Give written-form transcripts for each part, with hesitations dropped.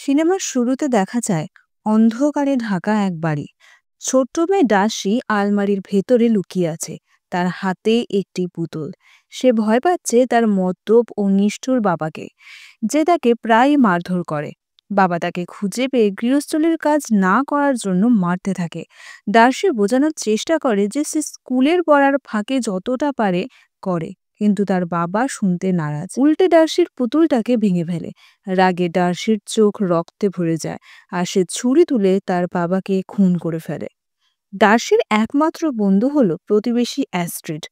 সিনেমার শুরুতে দেখা যায় অন্ধকারে ঢাকা এক বাড়ি। ছোট্ট মেয়ে ডাসি আলমারির ভেতরে লুকিয়ে আছে, তার হাতে একটি পুতুল। সে ভয় পাচ্ছে তার মদ্যপ ও নিষ্ঠুর বাবাকে, যে তাকে প্রায় মারধর করে। বাবা তাকে খুঁজে পেয়ে গৃহস্থলীর কাজ না করার জন্য মারতে থাকে। ডার্সি বোঝানোর চেষ্টা করে যে সে স্কুলের পড়ার ফাঁকে যতটা পারে করে, কিন্তু তার বাবা শুনতে নারাজ। উল্টে ডার্সির পুতুলটাকে ভেঙে ফেলে। রাগে ডার্সির চোখ রক্তে ভরে যায়, আর সে ছুরি তুলে তার বাবাকে খুন করে ফেলে। ডার্সির একমাত্র বন্ধু হলো প্রতিবেশী অ্যাস্ট্রিড,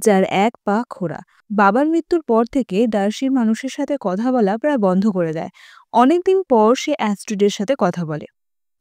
যার এক পা খোড়া। বাবার মৃত্যুর পর থেকে ডার্সি মানুষের সাথে কথা বলা প্রায় বন্ধ করে দেয়। অনেকদিন পর সে অ্যাস্ট্রিডের সাথে কথা বলে,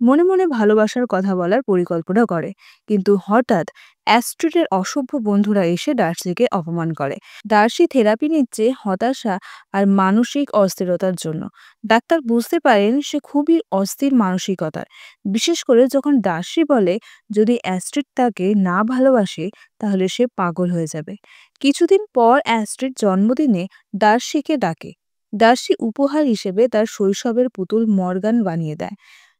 মনে মনে ভালোবাসার কথা বলার পরিকল্পনা করে। কিন্তু হঠাৎ অ্যাস্ট্রিডের অসভ্য বন্ধুরা এসে ডার্সিকে অপমান করে। ডার্সি থেরাপি নিচ্ছে হতাশা আর মানসিক অস্থিরতার জন্য। ডাক্তার বুঝতে পারেন সে খুবই অস্থির মানসিকতার, বিশেষ করে যখন ডার্সি বলে যদি অ্যাস্ট্রিড তাকে না ভালোবাসে তাহলে সে পাগল হয়ে যাবে। কিছুদিন পর অ্যাস্ট্রিড জন্মদিনে ডার্সিকে ডাকে। ডার্সি উপহার হিসেবে তার শৈশবের পুতুল মর্গান বানিয়ে দেয়,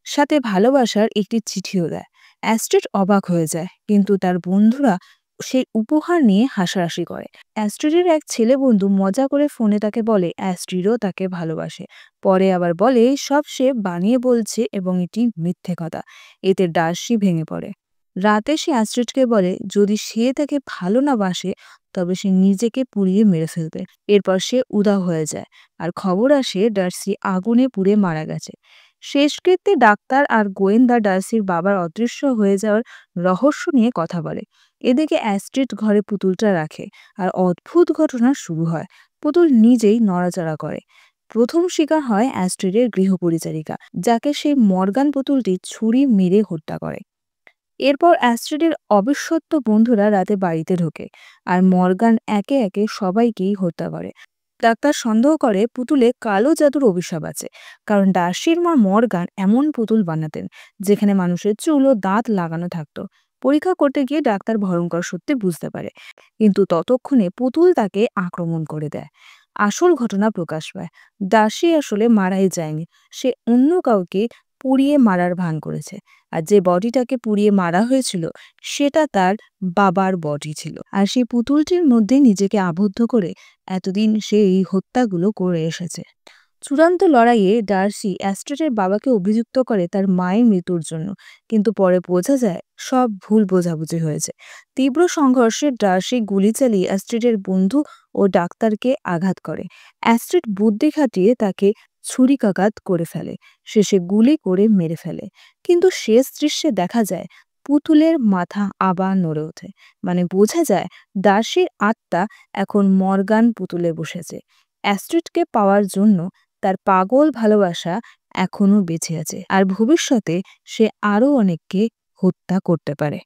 সাথে ভালোবাসার একটি চিঠিও দেয়। অ্যাস্ট্রিড অবাক হয়ে যায়, কিন্তু তার বন্ধুরা সেই উপহার নিয়ে হাসাহাসি করে। অ্যাস্ট্রিডের এক ছেলে বন্ধু মজা করে ফোনে তাকে বলে অ্যাস্ট্রিডও তাকে ভালোবাসে। পরে আবার বলে সব সে বানিয়ে বলছে এবং এটি মিথ্যে কথা। এতে ডার্সি ভেঙে পড়ে। রাতে সে অ্যাস্ট্রিডকে বলে যদি সে তাকে ভালো না বাসে তবে সে নিজেকে পুড়িয়ে মেরে ফেলবে। এরপর সে উধাও হয়ে যায়, আর খবর আসে ডার্সি আগুনে পুড়ে মারা গেছে। শেষকৃত্যে ডাক্তার আর গোয়েন্দা ডার্সির বাবার অদৃশ্য হয়ে যাওয়ার রহস্য নিয়ে কথা বলে। এদিকে অ্যাস্ট্রিড ঘরে পুতুলটা রাখে, আর অদ্ভুত ঘটনা শুরু হয়। পুতুল নিজেই নড়াচড়া করে। প্রথম শিকার হয় অ্যাস্ট্রিডের গৃহপরিচারিকা, যাকে সেই মর্গান পুতুলটি ছুরি মেরে হত্যা করে। এরপর অ্যাস্ট্রিডের অবিশ্বস্ত বন্ধুরা রাতে বাড়িতে ঢোকে, আর মর্গান একে একে সবাইকেই হত্যা করে। ডাক্তার সন্দেহ করে পুতুলে কালো জাদুর অভিশাপ আছে, কারণ ডার্সির মা মর্গান এমন পুতুল বানাতেন যেখানে মানুষের চুল ও দাঁত লাগানো থাকতো। পরীক্ষা করতে গিয়ে ডাক্তার ভয়ঙ্কর সত্যি বুঝতে পারে, কিন্তু ততক্ষণে পুতুল তাকে আক্রমণ করে দেয়। আসল ঘটনা প্রকাশ পায়, ডার্সি আসলে মারাই যায়নি, সে অন্য কাউকে পুড়িয়ে মারার ভান করেছে। আর যে বডিটাকে পুড়িয়ে মারা হয়েছিল সেটা তার বাবার বডি ছিল, আর সেই পুতুলটির মধ্যে নিজেকে আবদ্ধ করে এতদিন সে এই হত্যাগুলো করে এসেছে। চূড়ান্ত লড়াইয়ে ডার্সি অ্যাস্ট্রিডের বাবাকে অভিযুক্ত করে তার মায়ের মৃত্যুর জন্য, কিন্তু পরে বোঝা যায় সব ভুল বোঝাবুঝি হয়েছে। তীব্র সংঘর্ষে ডার্সি গুলি চালিয়ে অ্যাস্ট্রিডের বন্ধু ও ডাক্তারকে আঘাত করে। অ্যাস্ট্রিড বুদ্ধি খাটিয়ে তাকে ছুরিকাঘাত করে ফেলে, শেষে গুলি করে মেরে ফেলে। কিন্তু শেষ দৃশ্যে দেখা যায় পুতুলের মাথা আবার নড়ে ওঠে, মানে বোঝা যায় ডার্সির আত্মা এখন মর্গান পুতুলে বসেছে। অ্যাস্ট্রিডকে পাওয়ার জন্য তার পাগল ভালোবাসা এখনো বেঁচে আছে, আর ভবিষ্যতে সে আরও অনেককে হত্যা করতে পারে।